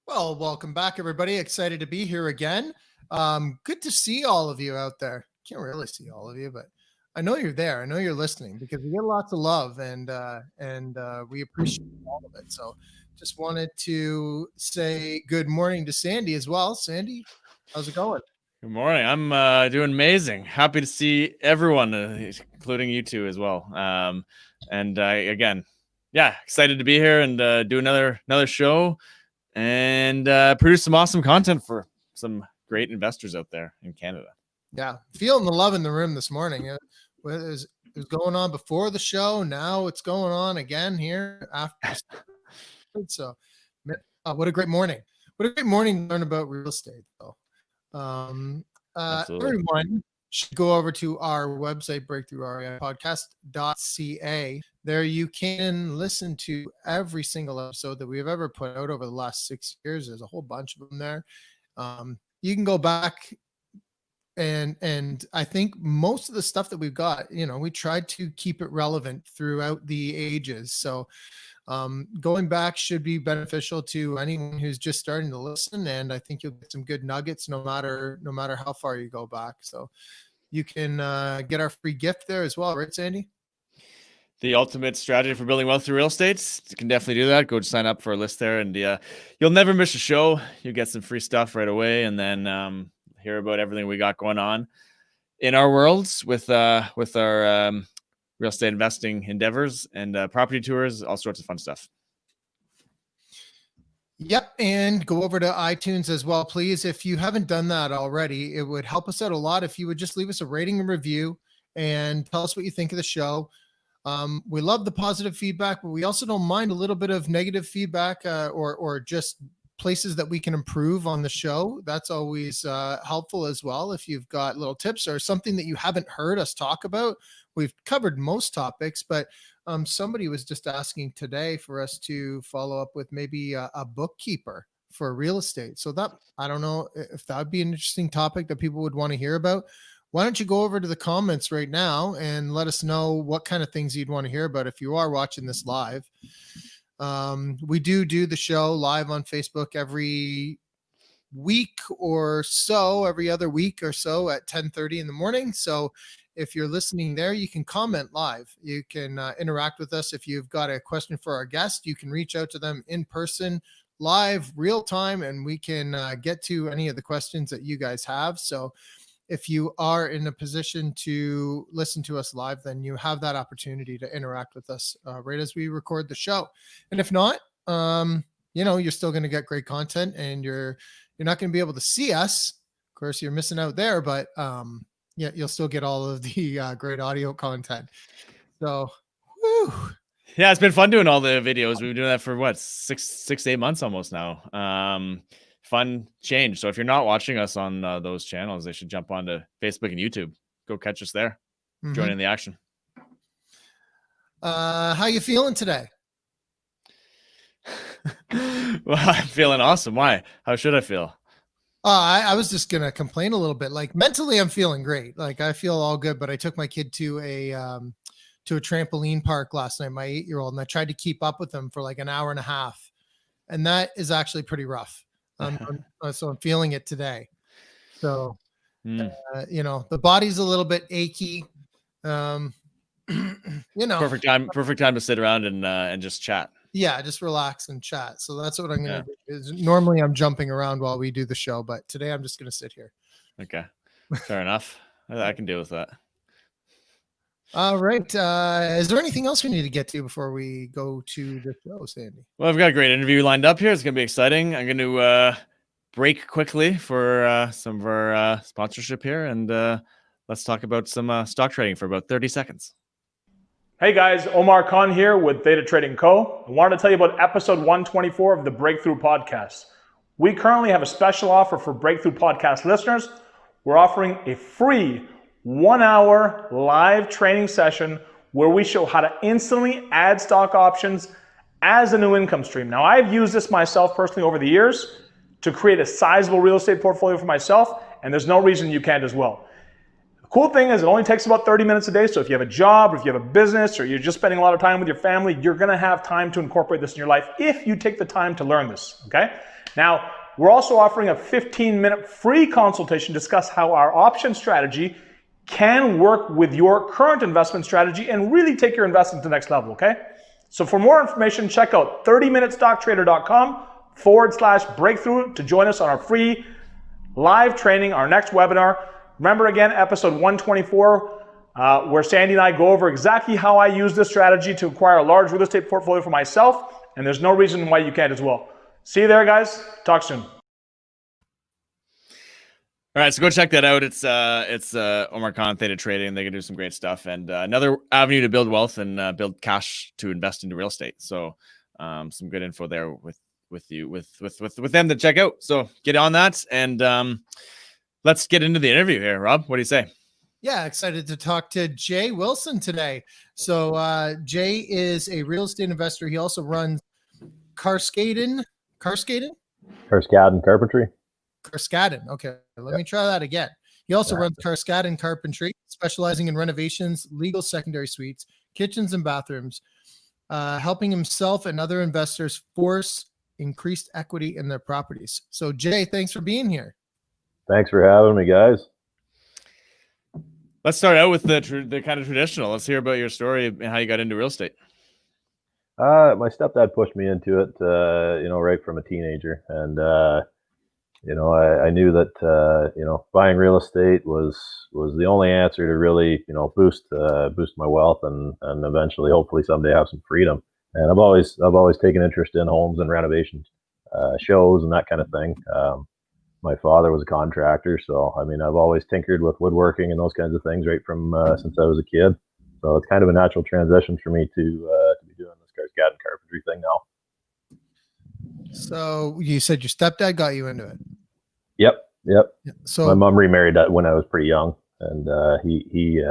Well, welcome back, everybody. Excited to be here again. Good to see all of you out there. Can't really see all of you, but I know you're there. I know you're listening because we get lots of love, and we appreciate all of it. So, just wanted to say good morning to Sandy as well. Sandy, how's it going? Good morning. I'm doing amazing. Happy to see everyone, including you two as well. Again, excited to be here and do another show and produce some awesome content for some great investors out there in Canada. Yeah, feeling the love in the room this morning. It was going on before the show. Now it's going on again here after. So, what a great morning! What a great morning to learn about real estate, though. Everyone should go over to our website, breakthrough.podcast.ca. There you can listen to every single episode that we have ever put out over the last 6 years. There's a whole bunch of them there. You can go back and I think most of the stuff that we've got, we tried to keep it relevant throughout the ages. So going back should be beneficial to anyone who's just starting to listen, and I think you'll get some good nuggets no matter how far you go back. So you can get our free gift there as well, right, Sandy? The ultimate strategy for building wealth through real estate. You can definitely do that. Go sign up for a list there, and you'll never miss a show. You get some free stuff right away, and then hear about everything we got going on in our worlds with our real estate investing endeavors and property tours, all sorts of fun stuff. Yep. And go over to iTunes as well, please. If you haven't done that already, it would help us out a lot if you would just leave us a rating and review and tell us what you think of the show. We love the positive feedback, but we also don't mind a little bit of negative feedback or just places that we can improve on the show. That's always helpful as well. If you've got little tips or something that you haven't heard us talk about, we've covered most topics, but somebody was just asking today for us to follow up with maybe a bookkeeper for real estate. So that, I don't know if that would be an interesting topic that people would want to hear about. Why don't you go over to the comments right now and let us know what kind of things you'd want to hear about if you are watching this live. We do the show live on Facebook every week or so, every other week or so at 10:30 in the morning. So if you're listening there, you can comment live. You can interact with us. If you've got a question for our guest, you can reach out to them in person, live, real time, and we can get to any of the questions that you guys have. So if you are in a position to listen to us live, then you have that opportunity to interact with us right as we record the show. And if not, you're still going to get great content, and you're not going to be able to see us. Of course, you're missing out there, but you'll still get all of the great audio content. So, whew. Yeah, it's been fun doing all the videos. We've been doing that for what, 6 to 8 months almost now. Fun change. So if you're not watching us on those channels, they should jump onto Facebook and YouTube. Go catch us there. Join in the action. How you feeling today? Well, I'm feeling awesome. Why? How should I feel? I was just gonna complain a little bit. Like mentally, I'm feeling great. Like I feel all good. But I took my kid to a trampoline park last night, my 8-year-old, and I tried to keep up with him for like an hour and a half, and that is actually pretty rough. So I'm feeling it today. So, the body's a little bit achy. Perfect time to sit around and just chat. Yeah, just relax and chat. So that's what I'm going to do. Normally I'm jumping around while we do the show, but today I'm just going to sit here. Okay. Fair enough. I can deal with that. All right. Is there anything else we need to get to before we go to the show, Sandy? Well, I've got a great interview lined up here. It's going to be exciting. I'm going to break quickly for some of our sponsorship here, and let's talk about some stock trading for about 30 seconds. Hey guys, Omar Khan here with Theta Trading Co. I wanted to tell you about episode 124 of the Breakthrough Podcast. We currently have a special offer for Breakthrough Podcast listeners. We're offering a free 1-hour live training session where we show how to instantly add stock options as a new income stream. Now, I've used this myself personally over the years to create a sizable real estate portfolio for myself, and there's no reason you can't as well. The cool thing is it only takes about 30 minutes a day, so if you have a job, or if you have a business, or you're just spending a lot of time with your family, you're gonna have time to incorporate this in your life if you take the time to learn this, okay? Now, we're also offering a 15-minute free consultation to discuss how our option strategy can work with your current investment strategy and really take your investment to the next level, okay? So for more information, check out 30minutestocktrader.com/breakthrough to join us on our free live training, our next webinar. Remember again, episode 124, where Sandy and I go over exactly how I use this strategy to acquire a large real estate portfolio for myself, and there's no reason why you can't as well. See you there, guys. Talk soon. All right, so go check that out. It's Omar Khan, Theta Trading. They can do some great stuff, and another avenue to build wealth and build cash to invest into real estate. So some good info there with them to check out. So get on that, and let's get into the interview here. Rob, what do you say? Yeah, excited to talk to Jay Wilson today. So Jay is a real estate investor. He also runs Carpentry. Carscadden. Okay, let me try that again. He also runs Carscadden Carpentry, specializing in renovations, legal secondary suites, kitchens, and bathrooms, helping himself and other investors force increased equity in their properties. So, Jay, thanks for being here. Thanks for having me, guys. Let's start out with the kind of traditional. Let's hear about your story and how you got into real estate. My stepdad pushed me into it, right from a teenager, and I knew that buying real estate was the only answer to really boost my wealth and eventually hopefully someday have some freedom. And I've always taken interest in homes and renovations, shows and that kind of thing. My father was a contractor, so I mean I've always tinkered with woodworking and those kinds of things right from since I was a kid. So it's kind of a natural transition for me to be doing this Carscadden Carpentry thing now. So you said your stepdad got you into it. Yep. So my mom remarried when I was pretty young, and he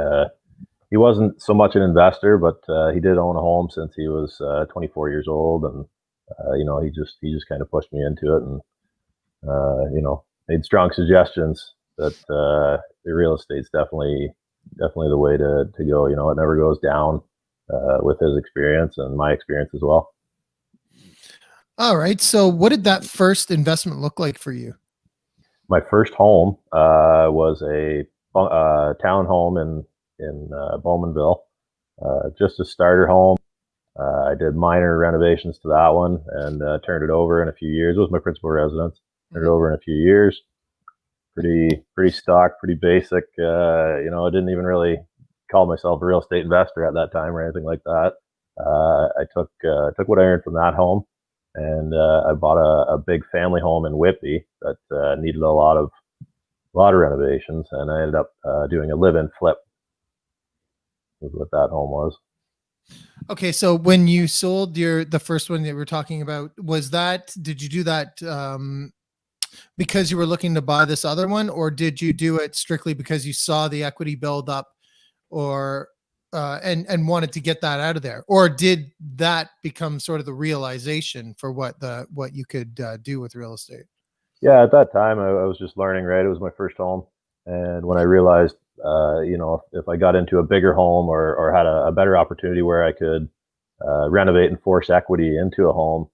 wasn't so much an investor, but he did own a home since he was 24 years old, and he just kind of pushed me into it, and made strong suggestions that the real estate's definitely the way to go. It never goes down with his experience and my experience as well. All right. So what did that first investment look like for you? My first home was a townhome in Bowmanville, just a starter home. I did minor renovations to that one and turned it over in a few years. It was my principal residence. Turned it over in a few years. Pretty stock, pretty basic. I didn't even really call myself a real estate investor at that time or anything like that. I took what I earned from that home, and I bought a big family home in Whitby that needed a lot of renovations, and I ended up doing a live-in flip. Is what that home was. Okay, so when you sold the first one that we were talking about, did you do that because you were looking to buy this other one, or did you do it strictly because you saw the equity build up, or and wanted to get that out of there, or did that become sort of the realization for what you could do with real estate? Yeah, at that time I was just learning. Right, it was my first home, and when I realized, if I got into a bigger home or had a better opportunity where I could renovate and force equity into a home,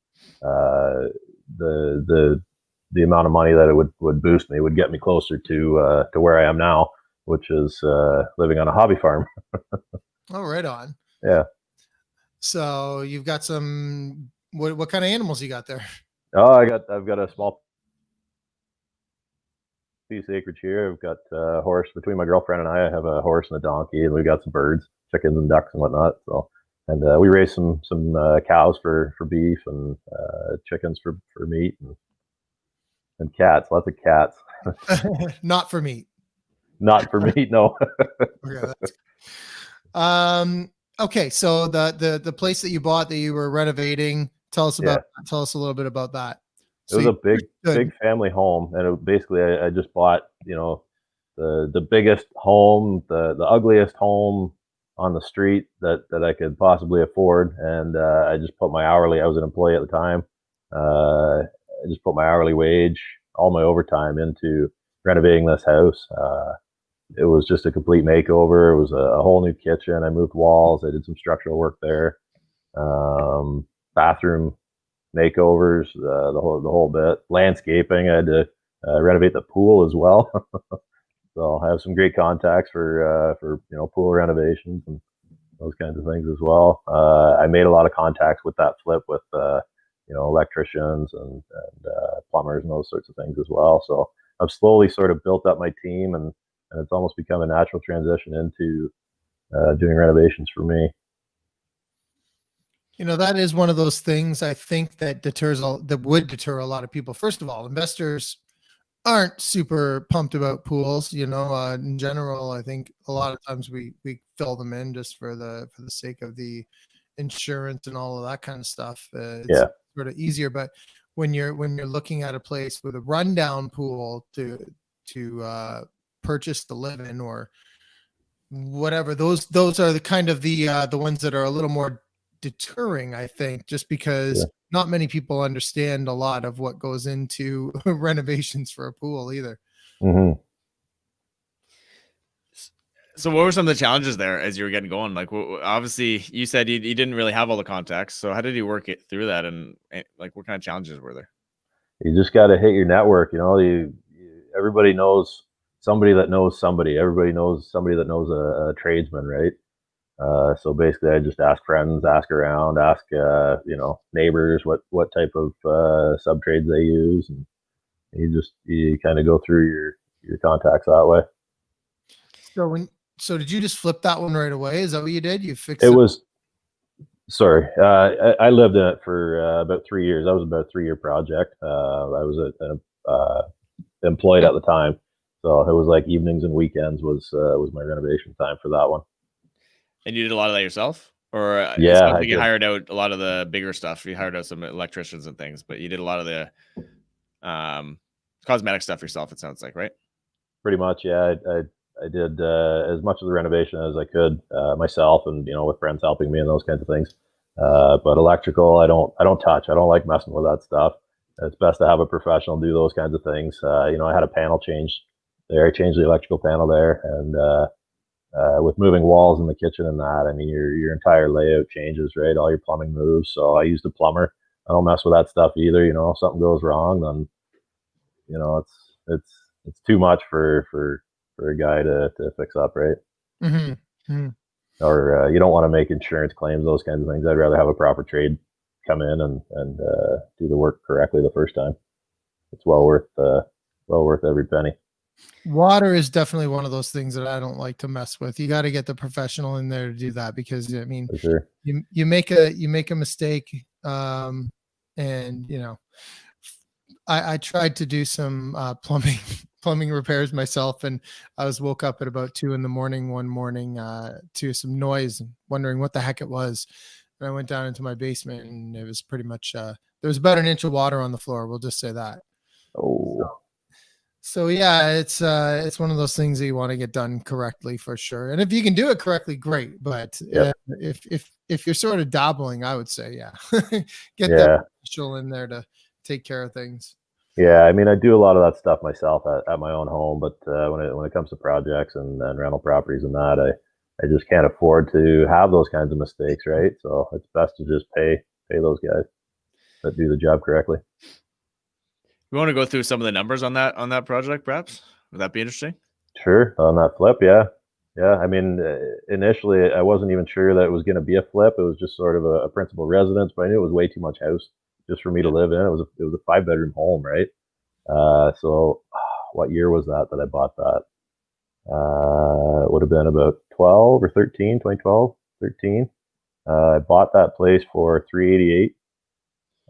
the amount of money that it would boost me would get me closer to where I am now, which is living on a hobby farm. Oh, right on. Yeah. So you've got some, what kind of animals you got there? Oh, I've got a small piece of acreage here. I've got a horse. Between my girlfriend and I have a horse and a donkey, and we've got some birds, chickens and ducks and whatnot. So, and we raise some cows for beef, and chickens for meat, and cats, lots of cats. Not for meat. Not for meat, no. Okay, so the place that you bought that you were renovating, tell us a little bit about that. It was a big family home, and basically I just bought the biggest home, the ugliest home on the street that I could possibly afford, and I just put my hourly. I was an employee at the time. I just put my hourly wage, all my overtime into renovating this house. It was just a complete makeover. It was a whole new kitchen. I moved walls. I did some structural work there. Bathroom makeovers, the whole bit. Landscaping. I had to renovate the pool as well. So I have some great contacts for pool renovations and those kinds of things as well. I made a lot of contacts with that flip with electricians and plumbers and those sorts of things as well. So I've slowly sort of built up my team, and it's almost become a natural transition into doing renovations for me. That is one of those things I think that would deter a lot of people. First of all, investors aren't super pumped about pools. In general, I think a lot of times we fill them in just for the sake of the insurance and all of that kind of stuff. It's sort of easier, but when you're looking at a place with a rundown pool to purchase to live in or whatever, those are the kind of the ones that are a little more deterring, I think, just because not many people understand a lot of what goes into renovations for a pool either. Mm-hmm. So what were some of the challenges there as you were getting going? Like, obviously you said you didn't really have all the contacts. So how did you work it through that? And like, what kind of challenges were there? You just got to hit your network. Everybody knows somebody that knows somebody. Everybody knows somebody that knows a tradesman, right? So basically, I just ask friends, ask around, ask neighbors what type of sub trades they use, and you kind of go through your contacts that way. So did you just flip that one right away? Is that what you did? You fixed it? Was sorry, I lived in it for about 3 years. That was about a 3-year project. I was employed at the time, so it was like evenings and weekends was my renovation time for that one. And you did a lot of that yourself? Or yeah, it sounds like you hired out a lot of the bigger stuff. You hired out some electricians and things, but you did a lot of the cosmetic stuff yourself, it sounds like, right? Pretty much, yeah. I did as much of the renovation as I could myself, and with friends helping me and those kinds of things. But electrical, I don't touch. I don't like messing with that stuff. It's best to have a professional do those kinds of things. I had a panel change there. I changed the electrical panel there, and with moving walls in the kitchen and that, I mean, your entire layout changes, right? All your plumbing moves. So I used a plumber. I don't mess with that stuff either. If something goes wrong, then it's too much for a guy to fix up, right? Mm-hmm. Mm-hmm. Or you don't want to make insurance claims, those kinds of things. I'd rather have a proper trade come in and do the work correctly the first time. It's well worth every penny. Water is definitely one of those things that I don't like to mess with. You got to get the professional in there to do that, because I mean, for sure, you make a mistake, and I tried to do some plumbing repairs myself, and I was woke up at about 2 a.m. one morning to some noise, and wondering what the heck it was. And I went down into my basement, and it was pretty much there was about an inch of water on the floor. We'll just say that. Oh. So yeah, it's one of those things that you want to get done correctly for sure. And if you can do it correctly, great. But if you're sort of dabbling, I would say, get that official in there to take care of things. Yeah, I mean, I do a lot of that stuff myself at my own home, but when it comes to projects and rental properties and that, I just can't afford to have those kinds of mistakes, right? So it's best to just pay those guys that do the job correctly. We want to go through some of the numbers on that project, perhaps? Would that be interesting? Sure. On that flip, yeah. I mean, initially, I wasn't even sure that it was going to be a flip. It was just sort of a principal residence, but I knew it was way too much house just for me to live in. It was a 5-bedroom home, right? So what year was that I bought that? It would have been about 12 or 13, 2012, 13. I bought that place for $388.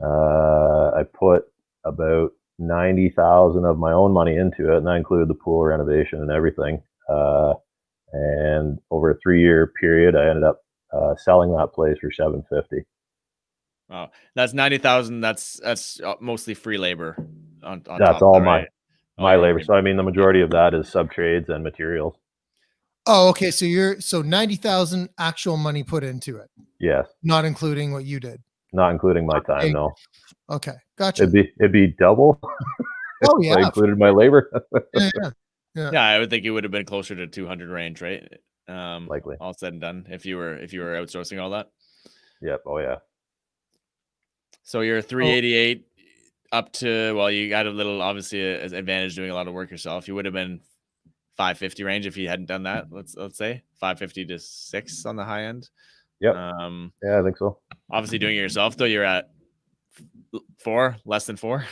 I put about 90,000 of my own money into it, and that included the pool renovation and everything. And over a 3-year period, I ended up selling that place for $750. Wow, that's 90,000. That's mostly free labor. On that's top all of that, right? my labor. So I mean, the majority of that is sub trades and materials. Oh, okay. So 90,000 actual money put into it. Yes. Not including what you did. Not including my time, no. Okay, gotcha. It'd be double. Oh yeah, I included my labor. Yeah, I would think it would have been closer to 200 range, right? Likely. All said and done, if you were outsourcing all that. Yep. Oh yeah. So you're 388 up to, well, you got a little, obviously, an advantage doing a lot of work yourself. You would have been 550 range if you hadn't done that. Let's say 550 to 6 on the high end. Yep. Yeah, I think so. Obviously, doing it yourself though, you're at 4, less than 4.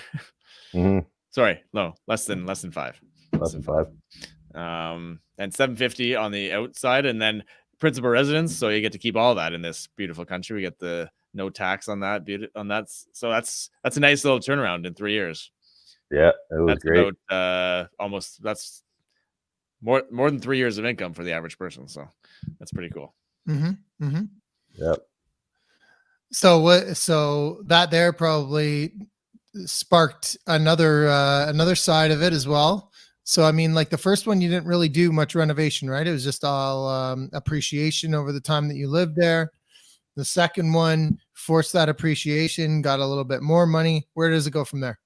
Mm-hmm. Sorry, no, less than 5. Less than 5. And 750 on the outside, and then principal residence. So you get to keep all that in this beautiful country. We get the no tax on that. So that's a nice little turnaround in 3 years. Yeah, it was that's great. About almost, that's more than 3 years of income for the average person. So that's pretty cool. Mm-hmm. Mm-hmm. Yep. So that there probably sparked another side of it as well. So I mean, like the first one, you didn't really do much renovation, right? It was just all appreciation over the time that you lived there. The second one forced that appreciation, got a little bit more money. Where does it go from there?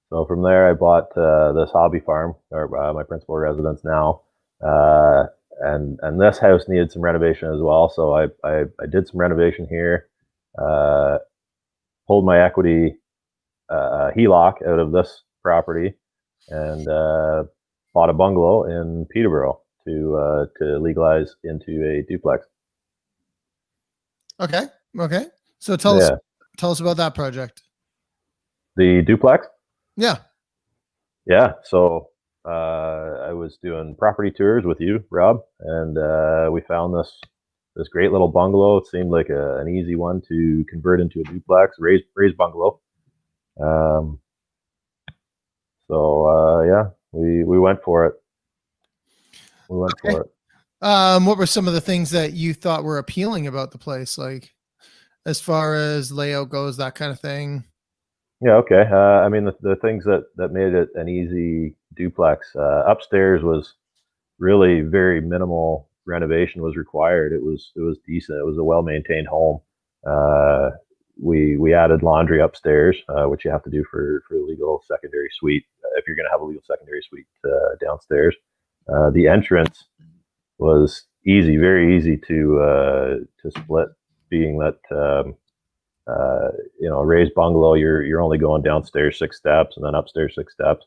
So from there, I bought this hobby farm, or my principal residence now, and this house needed some renovation as well. So I did some renovation here, pulled my equity HELOC out of this property, and bought a bungalow in Peterborough to legalize into a duplex. Okay. So tell us about that project. The duplex? Yeah. Yeah. So I was doing property tours with you, Rob, and we found this great little bungalow. It seemed like an easy one to convert into a duplex, raised bungalow. Yeah, we went for it. For it. What were some of the things that you thought were appealing about the place, like as far as layout goes, that kind of thing? Yeah, okay. I mean, the things that made it an easy duplex, upstairs was really very minimal renovation was required. It was decent. It was a well-maintained home. We added laundry upstairs, which you have to do for a legal secondary suite if you're going to have a legal secondary suite downstairs. The entrance was easy, very easy to split, being that raised bungalow, you're only going downstairs 6 steps and then upstairs 6 steps.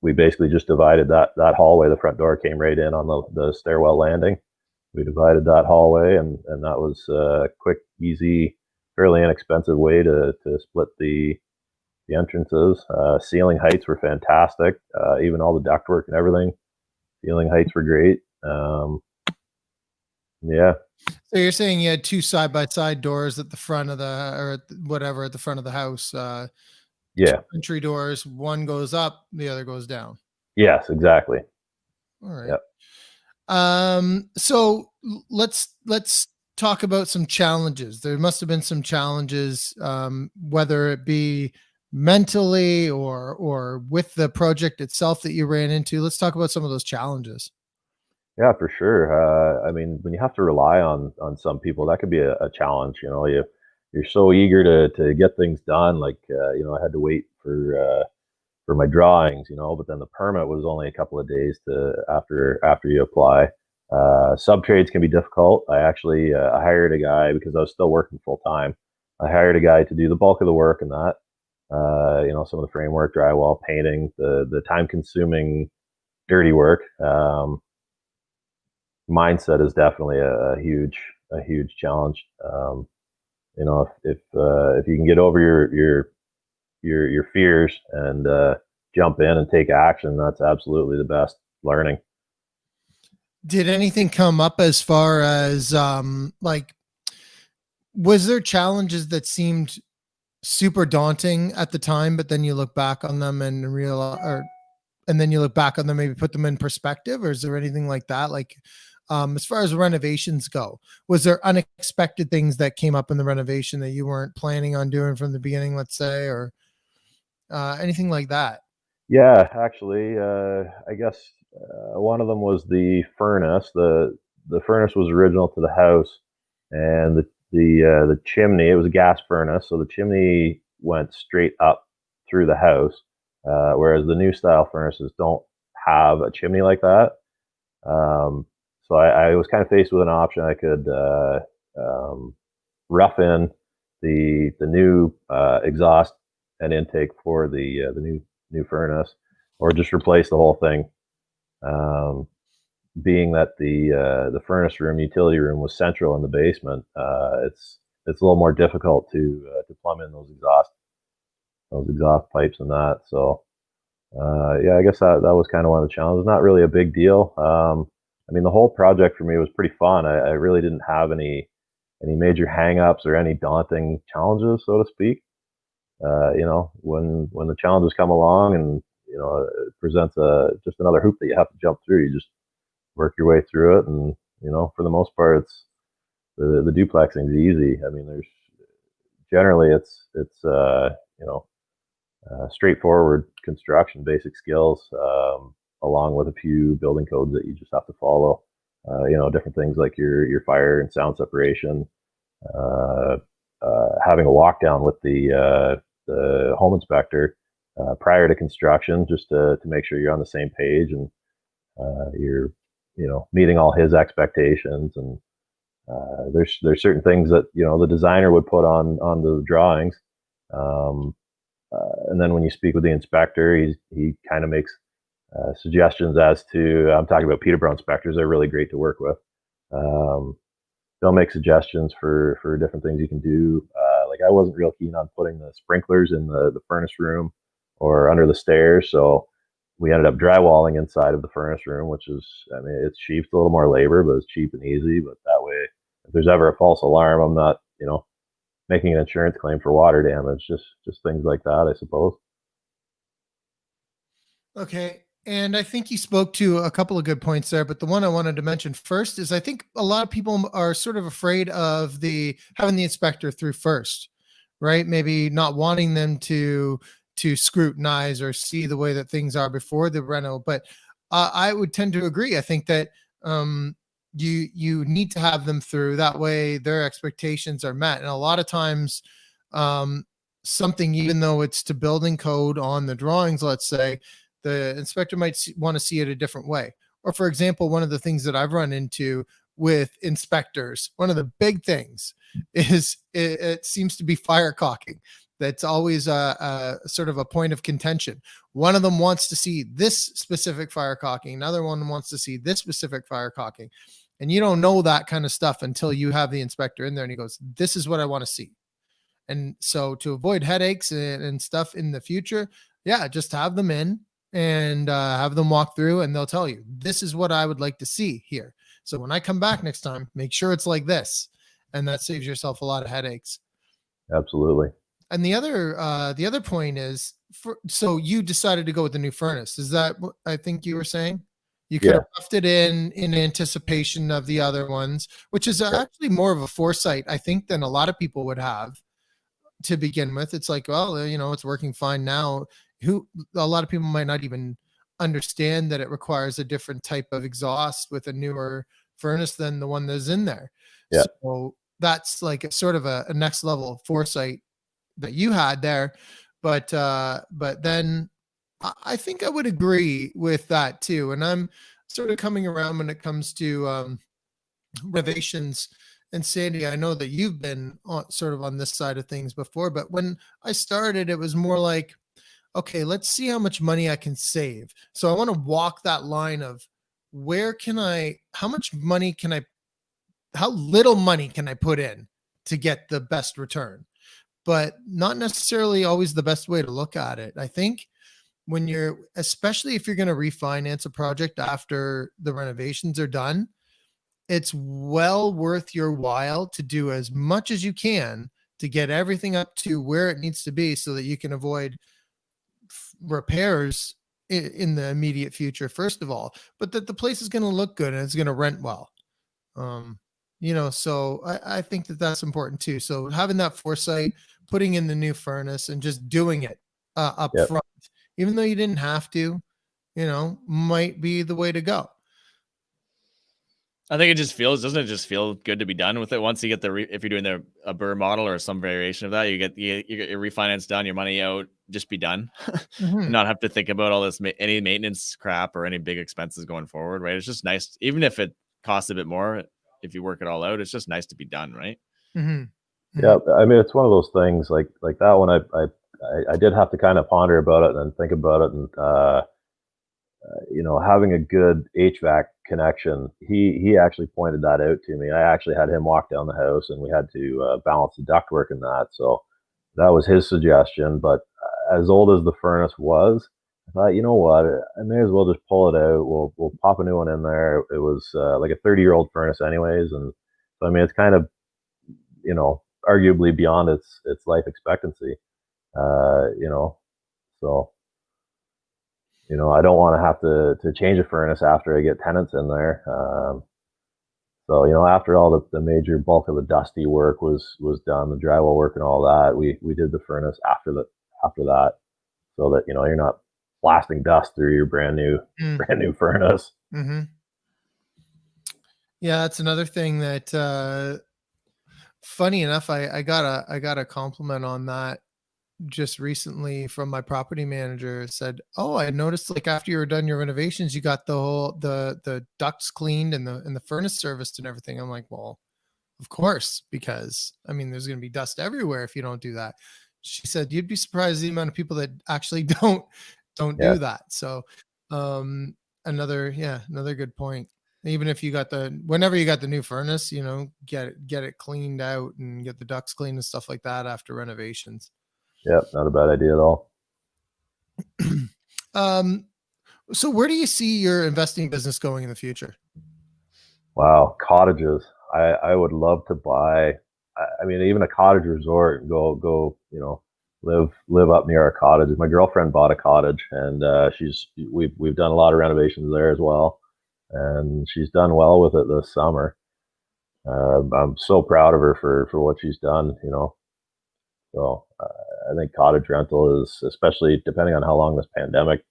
We basically just divided that hallway. The front door came right in on the stairwell landing. We divided that hallway, and that was a quick, easy, fairly inexpensive way to split the entrances. Ceiling heights were fantastic. Even all the ductwork and everything, ceiling heights were great. Yeah. So you're saying you had 2 side-by-side doors at the front of at the front of the house. Yeah. 2 entry doors. One goes up, the other goes down. Yes, exactly. All right. Yep. So let's talk about some challenges. There must have been some challenges, whether it be mentally or with the project itself that you ran into. Let's talk about some of those challenges. Yeah, for sure. I mean, when you have to rely on some people, that could be a challenge. You're so eager to get things done. Like, I had to wait for my drawings, but then the permit was only a couple of days after you apply. Sub-trades can be difficult. I actually I hired a guy because I was still working full time. I hired a guy to do the bulk of the work and that, some of the framework, drywall, painting, the time-consuming, dirty work. Mindset is definitely a huge challenge. If you can get over your fears and jump in and take action, that's absolutely the best learning. Did anything come up as far as was there challenges that seemed super daunting at the time, but then you look back on them and maybe put them in perspective? Or is there anything like that? Like, as far as renovations go, was there unexpected things that came up in the renovation that you weren't planning on doing from the beginning, let's say, or anything like that? Yeah, actually, I guess one of them was the furnace. The furnace was original to the house, and the chimney, it was a gas furnace, so the chimney went straight up through the house, whereas the new style furnaces don't have a chimney like that. So I was kind of faced with an option. I could rough in the new exhaust and intake for the new furnace, or just replace the whole thing. Being that the furnace room, utility room, was central in the basement, it's a little more difficult to plumb in those exhaust pipes and that. So yeah, I guess that was kind of one of the challenges. Not really a big deal. I mean, the whole project for me was pretty fun. I really didn't have any major hangups or any daunting challenges, so to speak. You know, when the challenges come along and you know it presents just another hoop that you have to jump through, you just work your way through it. And you know, for the most part, it's the duplexing is easy. I mean, there's generally it's you know, straightforward construction, basic skills, along with a few building codes that you just have to follow. You know, different things like your fire and sound separation, having a walk down with the home inspector prior to construction, just to make sure you're on the same page and you're, you know, meeting all his expectations. And there's certain things that, you know, the designer would put on the drawings. And then when you speak with the inspector, he kind of makes suggestions as to, I'm talking about Peterborough inspectors, they're really great to work with. They'll make suggestions for different things you can do. Like I wasn't real keen on putting the sprinklers in the furnace room or under the stairs, so we ended up drywalling inside of the furnace room, which is, I mean, it's cheap, it's a little more labor, but it's cheap and easy. But that way, if there's ever a false alarm, I'm not, you know, making an insurance claim for water damage. Just things like that, I suppose. Okay. And I think you spoke to a couple of good points there, but the one I wanted to mention first is I think a lot of people are sort of afraid of having the inspector through first, right? Maybe not wanting them to scrutinize or see the way that things are before the reno. But I would tend to agree. I think that you need to have them through. That way their expectations are met. And a lot of times something, even though it's to building code on the drawings, let's say, the inspector might want to see it a different way. Or for example, one of the things that I've run into with inspectors, one of the big things is it seems to be fire caulking. That's always a sort of a point of contention. One of them wants to see this specific fire caulking. Another one wants to see this specific fire caulking. And you don't know that kind of stuff until you have the inspector in there and he goes, this is what I want to see. And so to avoid headaches and stuff in the future, yeah, just have them in and have them walk through and they'll tell you, this is what I would like to see here. So when I come back next time, make sure it's like this. And that saves yourself a lot of headaches. Absolutely. And the other point is, so you decided to go with the new furnace. Is that what I think you were saying? You could have left it in anticipation of the other ones, which is actually more of a foresight, I think, than a lot of people would have to begin with. It's like, well, you know, it's working fine now. A lot of people might not even understand that it requires a different type of exhaust with a newer furnace than the one that's in there. Yeah. So that's like a sort of a next level foresight that you had there. But then I think I would agree with that too. And I'm sort of coming around when it comes to renovations. And Sandy, I know that you've been sort of on this side of things before, but when I started, it was more like, okay, let's see how much money I can save. So I want to walk that line of how little money can I put in to get the best return? But not necessarily always the best way to look at it. I think especially if you're going to refinance a project after the renovations are done, it's well worth your while to do as much as you can to get everything up to where it needs to be so that you can avoid repairs in the immediate future, first of all, but that the place is going to look good and it's going to rent well. You know, so I think that that's important too. So having that foresight, putting in the new furnace and just doing it up front, even though you didn't have to, you know, might be the way to go. I think doesn't it just feel good to be done with it once you get if you're doing a BREI model or some variation of that, you get your refinance done, your money out, just be done, and not have to think about all this, any maintenance crap or any big expenses going forward. Right. It's just nice. Even if it costs a bit more, if you work it all out, it's just nice to be done. Right. Mm-hmm. Yeah, I mean, it's one of those things like that one. I did have to kind of ponder about it and think about it, and having a good HVAC connection. He actually pointed that out to me. I actually had him walk down the house, and we had to balance the ductwork in that. So that was his suggestion. But as old as the furnace was, I thought, you know what, I may as well just pull it out. We'll pop a new one in there. It was like a 30-year-old furnace, anyways, and so I mean, it's kind of arguably beyond its life expectancy. So I don't want to have to change a furnace after I get tenants in there. So after all the major bulk of the dusty work was done, the drywall work and all that, we did the furnace after that, so that you're not blasting dust through your brand new furnace. Mm-hmm. Yeah, that's another thing that. Funny enough, I got a compliment on that just recently from my property manager. Said, "Oh, I noticed like after you were done your renovations, you got the ducts cleaned and the furnace serviced and everything." I'm like, "Well, of course, because I mean, there's going to be dust everywhere if you don't do that." She said, "You'd be surprised the amount of people that actually don't Yeah. do that." So, another good point. Even if whenever you got the new furnace, get it cleaned out and get the ducts cleaned and stuff like that after renovations. Yeah, not a bad idea at all. So where do you see your investing business going in the future? Wow, cottages. I would love to buy. I mean, even a cottage resort and go. Live up near our cottage. My girlfriend bought a cottage, and we've done a lot of renovations there as well, and she's done well with it this summer. I'm so proud of her for what she's done. So I think cottage rental is, especially depending on how long this pandemic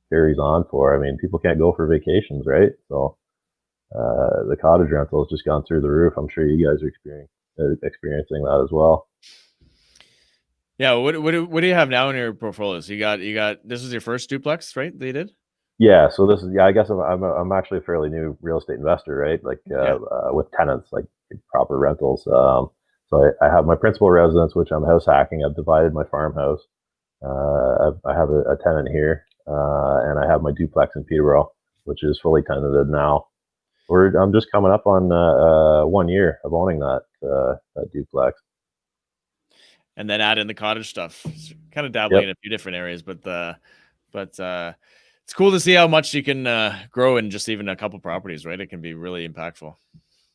carries on for. I mean, people can't go for vacations, right? So the cottage rental has just gone through the roof. I'm sure you guys are experiencing that as well. Yeah. What do you have now in your portfolio? So you got this was your first duplex, right? That you did? Yeah. So this is, I guess I'm actually a fairly new real estate investor, right? Like with tenants, like proper rentals. So I have my principal residence, which I'm house hacking. I've divided my farmhouse. I have a tenant here, and I have my duplex in Peterborough, which is fully tenanted now. I'm just coming up on 1 year of owning that duplex. And then add in the cottage stuff. Kind of dabbling in a few different areas, but it's cool to see how much you can grow in just even a couple properties, right? It can be really impactful.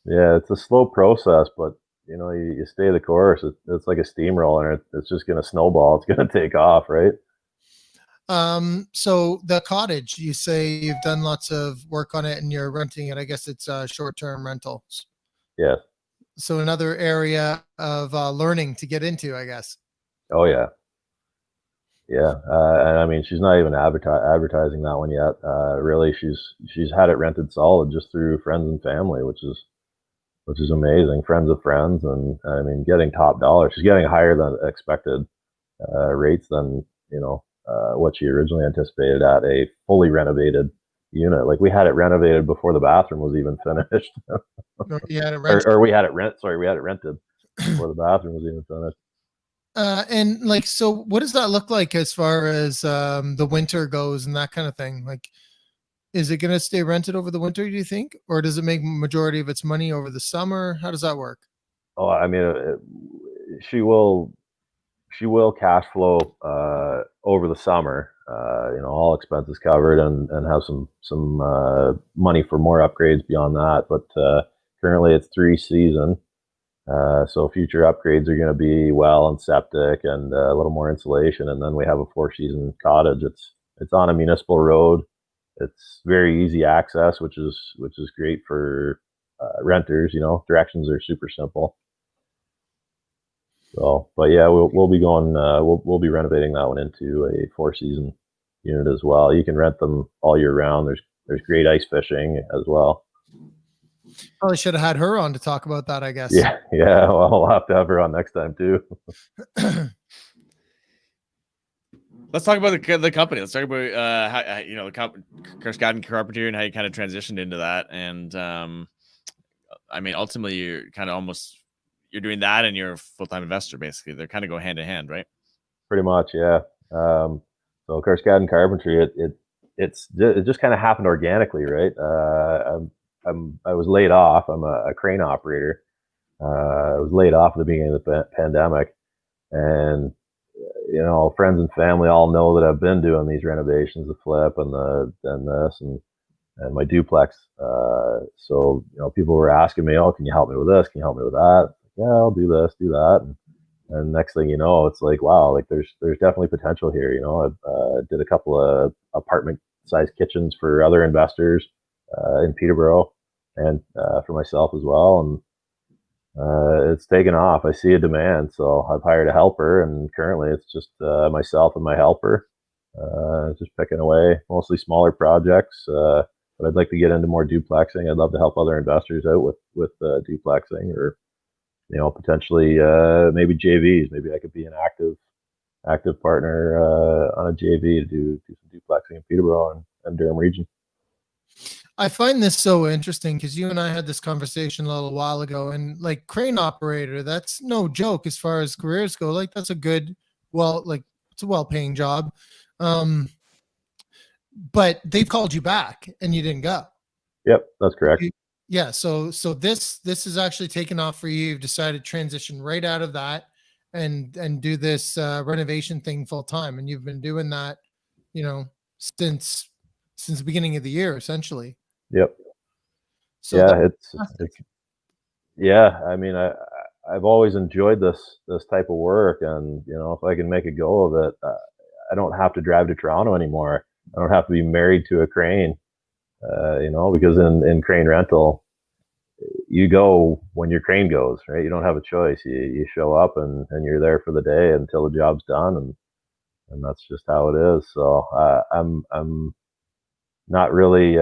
Yeah, it's a slow process, but you stay the course. It's like a steamroller, and it's just going to snowball. It's going to take off, right? So the cottage, you say you've done lots of work on it and you're renting it. I guess it's short-term rentals. Yes. So another area of learning to get into, I guess. Oh yeah. Yeah. And I mean, she's not even advertising that one yet. Really, she's had it rented solid just through friends and family, which is amazing. Friends of friends, and I mean, getting top dollar. She's getting higher than expected rates than what she originally anticipated at a fully renovated unit. Like we had it renovated before the bathroom was even finished. No, you had it rented. or we had it rented before the bathroom was even finished. And like, so what does that look like as far as the winter goes and that kind of thing? Like, is it going to stay rented over the winter, do you think? Or does it make majority of its money over the summer? How does that work? Oh, I mean, she will cash flow over the summer. All expenses covered, and have some money for more upgrades beyond that. But currently, it's 3-season, so future upgrades are going to be well and septic and a little more insulation. And then we have a 4-season cottage. It's on a municipal road. It's very easy access, which is great for renters. Directions are super simple. So, but yeah, we'll be going. We'll be renovating that one into a 4-season unit as well. You can rent them all year round. There's great ice fishing as well. Probably should have had her on to talk about that, I guess. Yeah. Well, we'll have to have her on next time too. Let's talk about the company. Let's talk about how the Carscadden Carpentry and how you kind of transitioned into that. And I mean, ultimately, you're kind of almost you're doing that and you're a full-time investor, basically. They're kind of go hand in hand, right? Pretty much, yeah. So Carscadden Carpentry, it just kind of happened organically, right? I was laid off. I'm a crane operator. I was laid off at the beginning of the pandemic, and friends and family all know that I've been doing these renovations, the flip and this and my duplex. So people were asking me, "Oh, can you help me with this? Can you help me with that?" Yeah, I'll do this, do that, and next thing you know, it's like, wow, like there's definitely potential here. I did a couple of apartment-sized kitchens for other investors in Peterborough and for myself as well, and it's taken off. I see a demand, so I've hired a helper, and currently it's just myself and my helper, just picking away, mostly smaller projects. But I'd like to get into more duplexing. I'd love to help other investors out with duplexing, or potentially maybe JVs. Maybe I could be an active partner on a JV to do some duplexing in Peterborough and Durham region. I find this so interesting because you and I had this conversation a little while ago, and like crane operator, that's no joke as far as careers go. Like that's a good, it's a well-paying job. But they've called you back and you didn't go. Yep, that's correct. Yeah. So this is actually taken off for you. You've decided to transition right out of that and do this renovation thing full time. And you've been doing that, since the beginning of the year, essentially. Yep. So yeah, yeah. I mean, I've always enjoyed this type of work, and if I can make a go of it, I don't have to drive to Toronto anymore. I don't have to be married to a crane, because in crane rental, you go when your crane goes, right? You don't have a choice. You show up and you're there for the day until the job's done, and that's just how it is. So I'm not really.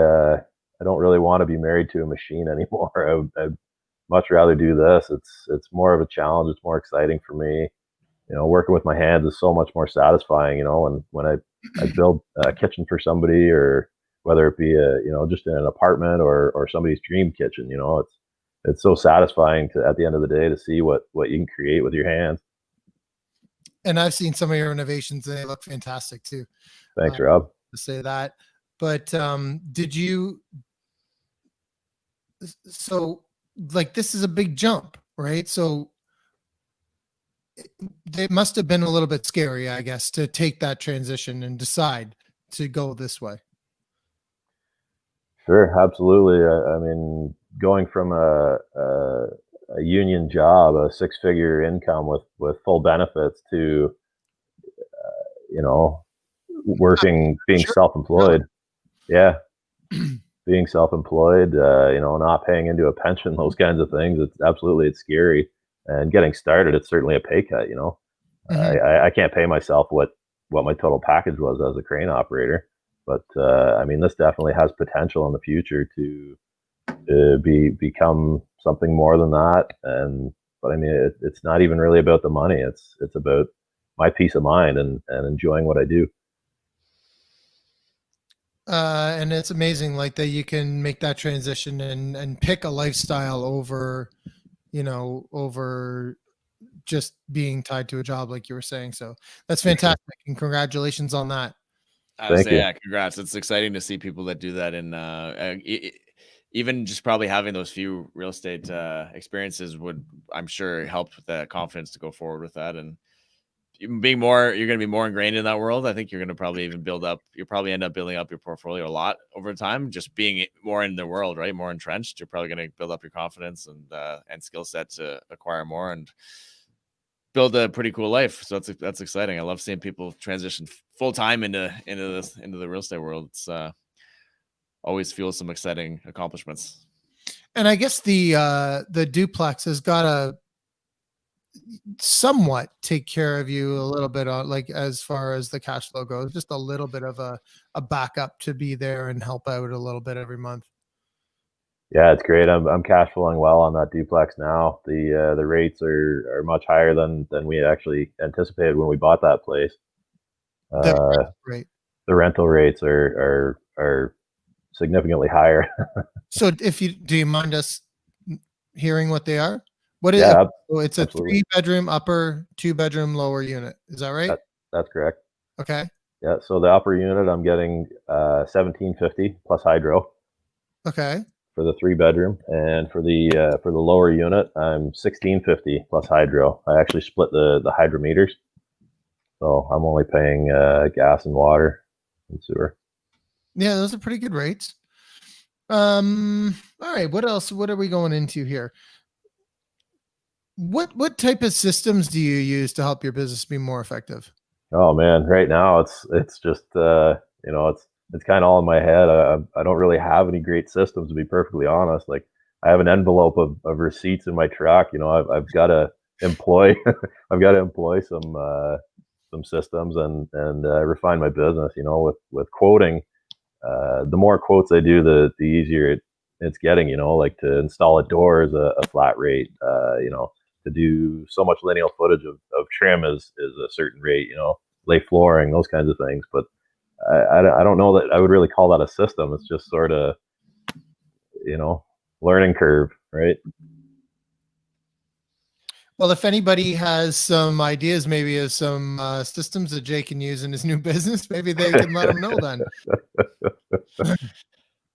I don't really want to be married to a machine anymore. I'd much rather do this. It's more of a challenge. It's more exciting for me. Working with my hands is so much more satisfying. When I build a kitchen for somebody, or whether it be just in an apartment or somebody's dream kitchen, it's so satisfying at the end of the day to see what you can create with your hands. And I've seen some of your renovations and they look fantastic too. Thanks, Rob. To say that. But so like this is a big jump, right? So it must have been a little bit scary, I guess, to take that transition and decide to go this way. Sure, absolutely. I mean, going from a union job, a 6-figure income with full benefits, to working, being self-employed. Yeah, being self-employed. Not paying into a pension, those kinds of things. It's scary. And getting started, it's certainly a pay cut. I can't pay myself what my total package was as a crane operator, but I mean, this definitely has potential in the future to become something more than that. But I mean, it's not even really about the money. It's about my peace of mind and enjoying what I do. And it's amazing, like that you can make that transition and pick a lifestyle over just being tied to a job, like you were saying. So that's fantastic, and congratulations on that. Thank you. Yeah, congrats. It's exciting to see people that do that, and even just probably having those few real estate experiences would, I'm sure, help with the confidence to go forward with that. And being more, you're going to be more ingrained in that world. I think you're going to probably even you'll probably end up building up your portfolio a lot over time, just being more in the world, right? More entrenched. You're probably going to build up your confidence and skill set to acquire more and build a pretty cool life. So that's exciting. I love seeing people transition full time into the real estate world. It's always fuels some exciting accomplishments. And I guess the duplex has got to somewhat take care of you a little bit on, like, as far as the cash flow goes, just a little bit of a backup to be there and help out a little bit every month. Yeah, it's great. I'm cash flowing well on that duplex now. The rates are much higher than we actually anticipated when we bought that place. Great. The rental rates are significantly higher. So do you mind us hearing what they are? What is Yeah, so it's a absolutely. 3-bedroom upper, 2-bedroom lower unit. Is that right? That's correct. Okay. Yeah. So the upper unit, I'm getting 1750 plus hydro Okay. for the 3-bedroom, and for the lower unit, I'm 1650 plus hydro. I actually split the hydro meters, so I'm only paying gas and water and sewer. Yeah, those are pretty good rates. All right. What else? What are we going into here? What type of systems do you use to help your business be more effective? Oh man, right now it's just it's kind of all in my head. I don't really have any great systems, to be perfectly honest. Like, I have an envelope of receipts in my truck. I've got to employ I've got to employ some systems and refine my business. With quoting, the more quotes I do, the easier it's getting. Like, to install a door is a flat rate. To do so much lineal footage of trim is a certain rate. Lay flooring, those kinds of things. But I don't know that I would really call that a system. It's just sort of, learning curve, right? Well, if anybody has some ideas, maybe of some systems that Jay can use in his new business, maybe they can let him know then.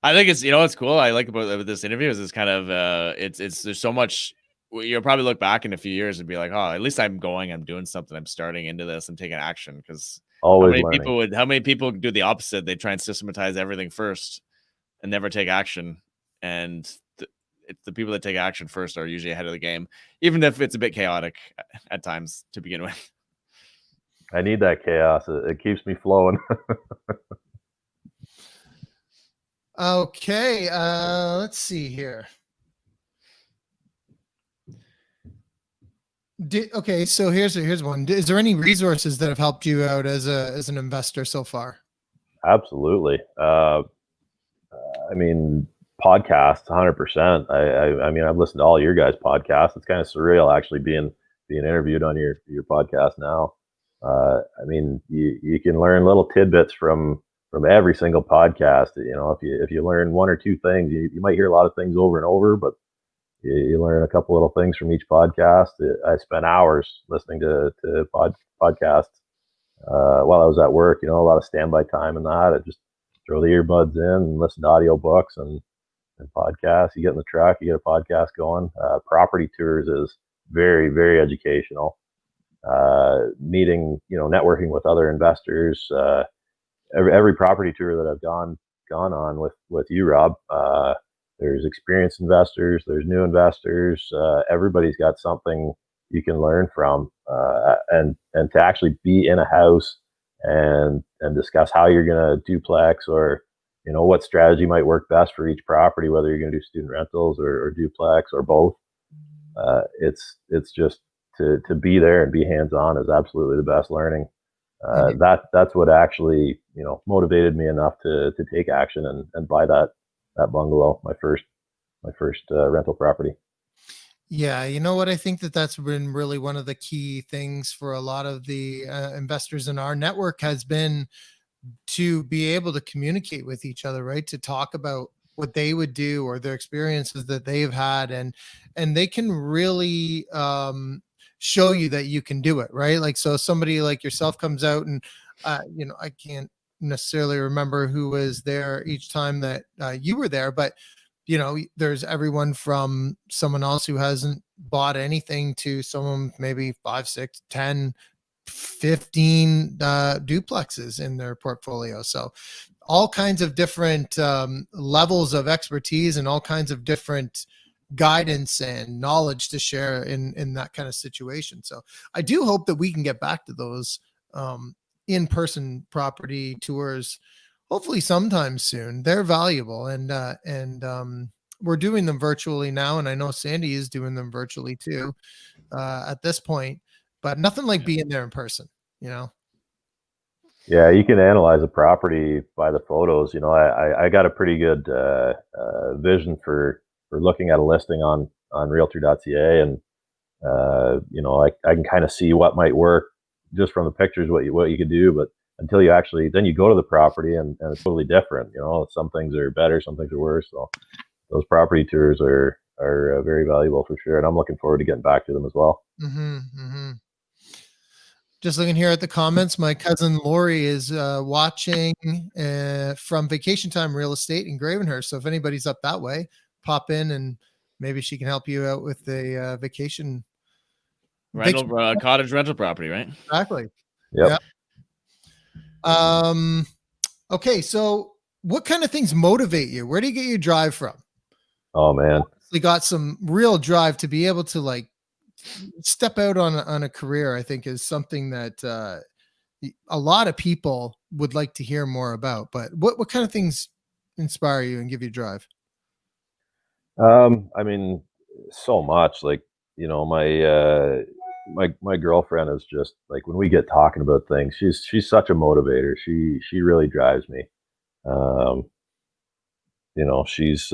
I think it's, what's cool I like about this interview is it's kind of it's there's so much. You'll probably look back in a few years and be like, oh, at least I'm doing something, I'm starting into this, I'm taking action. Because Always learning. how many people do the opposite? They try and systematize everything first and never take action. And it's the people that take action first are usually ahead of the game, even if it's a bit chaotic at times to begin with. I need that chaos. It keeps me flowing. Okay, let's see here. Okay, so here's one. Is there any resources that have helped you out as an investor so far? Absolutely. I mean, podcasts, 100%. I mean, I've listened to all your guys' podcasts. It's kind of surreal actually being interviewed on your podcast now. I mean, you can learn little tidbits from every single podcast. If you learn one or two things, you might hear a lot of things over and over, but you learn a couple little things from each podcast. I spent hours listening to podcasts while I was at work. A lot of standby time and that. I just throw the earbuds in and listen to audiobooks and podcasts. You get in the truck, you get a podcast going. Property tours is very, very educational. Meeting, networking with other investors. Every property tour that I've gone on with you, Rob, there's experienced investors, there's new investors. Everybody's got something you can learn from, and to actually be in a house and discuss how you're going to duplex, or what strategy might work best for each property, whether you're going to do student rentals or duplex or both. It's just to be there and be hands-on is absolutely the best learning. That's what actually motivated me enough to take action and buy that bungalow, my first rental property. Yeah, you know what? I think that's been really one of the key things for a lot of the investors in our network has been to be able to communicate with each other, right? To talk about what they would do or their experiences that they've had, and they can really show you that you can do it, right? Like, so somebody like yourself comes out and I can't necessarily remember who was there each time that you were there, but there's everyone from someone else who hasn't bought anything to someone maybe 5, 6, 10, 15 duplexes in their portfolio. So all kinds of different levels of expertise and all kinds of different guidance and knowledge to share in that kind of situation. So I do hope that we can get back to those in-person property tours, hopefully sometime soon. They're valuable, and we're doing them virtually now, and I know Sandy is doing them virtually too at this point, but nothing like being there in person. Yeah, you can analyze a property by the photos. I got a pretty good vision for looking at a listing on realtor.ca, and I can kind of see what might work just from the pictures, what you could do. But until you actually, then you go to the property and it's totally different. Some things are better, some things are worse. So those property tours are are very valuable for sure. And I'm looking forward to getting back to them as well. Just looking here at the comments, my cousin Lori is watching from Vacation Time Real Estate in Gravenhurst. So if anybody's up that way, pop in and maybe she can help you out with the vacation rental cottage rental property, right? Exactly. Yep. Yeah. Okay, so what kind of things motivate you? Where do you get your drive from? Oh man, we got some real drive to be able to like step out on a career. I think is something that a lot of people would like to hear more about. But what kind of things inspire you and give you drive? I mean, so much. Like, you know, my girlfriend is just like, when we get talking about things, she's such a motivator. She really drives me. You know, she's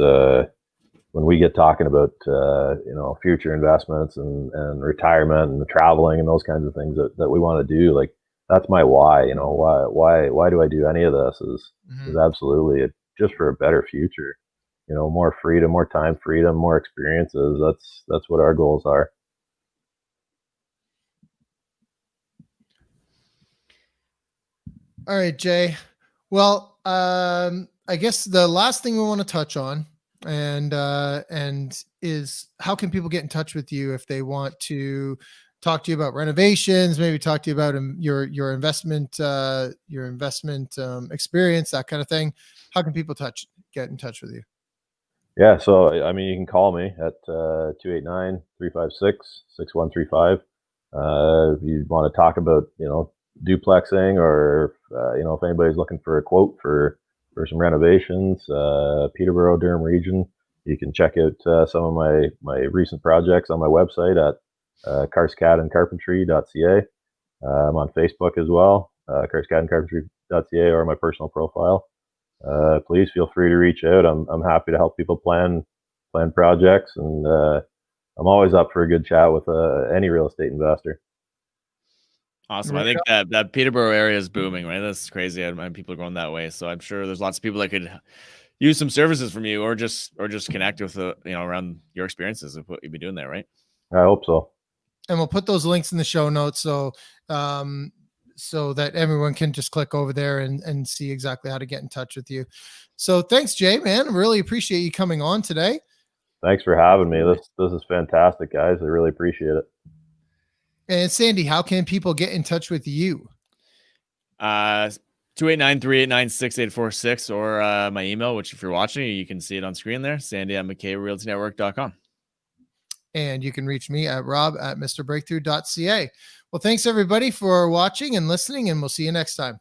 when we get talking about you know, future investments and retirement and traveling and those kinds of things that we want to do, like, that's my why. You know, why do I do any of this? Is absolutely just for a better future. You know, more freedom, more time freedom, more experiences. That's what our goals are. All right, Jay. Well, I guess the last thing we want to touch on and is how can people get in touch with you if they want to talk to you about renovations, maybe talk to you about your investment experience, that kind of thing. How can people get in touch with you? Yeah, so I mean, you can call me at 289-356-6135. If you want to talk about, you know, duplexing, or you know, if anybody's looking for a quote for some renovations, Peterborough, Durham region, you can check out some of my recent projects on my website at Carscadden I'm on Facebook as well, Carscaddencarpentry.ca, or my personal profile. Please feel free to reach out. I'm happy to help people plan projects, and I'm always up for a good chat with any real estate investor. Awesome. I think that Peterborough area is booming, right? That's crazy. People are going that way. So I'm sure there's lots of people that could use some services from you, or just connect with you know, around your experiences of what you've been doing there, right? I hope so. And we'll put those links in the show notes so that everyone can just click over there and see exactly how to get in touch with you. So thanks, Jay, man. Really appreciate you coming on today. Thanks for having me. This is fantastic, guys. I really appreciate it. And Sandy, how can people get in touch with you? 289-389-6846, or my email, which if you're watching, you can see it on screen there, sandy@mckayrealtynetwork.com. And you can reach me at rob@mrbreakthrough.ca. Well, thanks everybody for watching and listening, and we'll see you next time.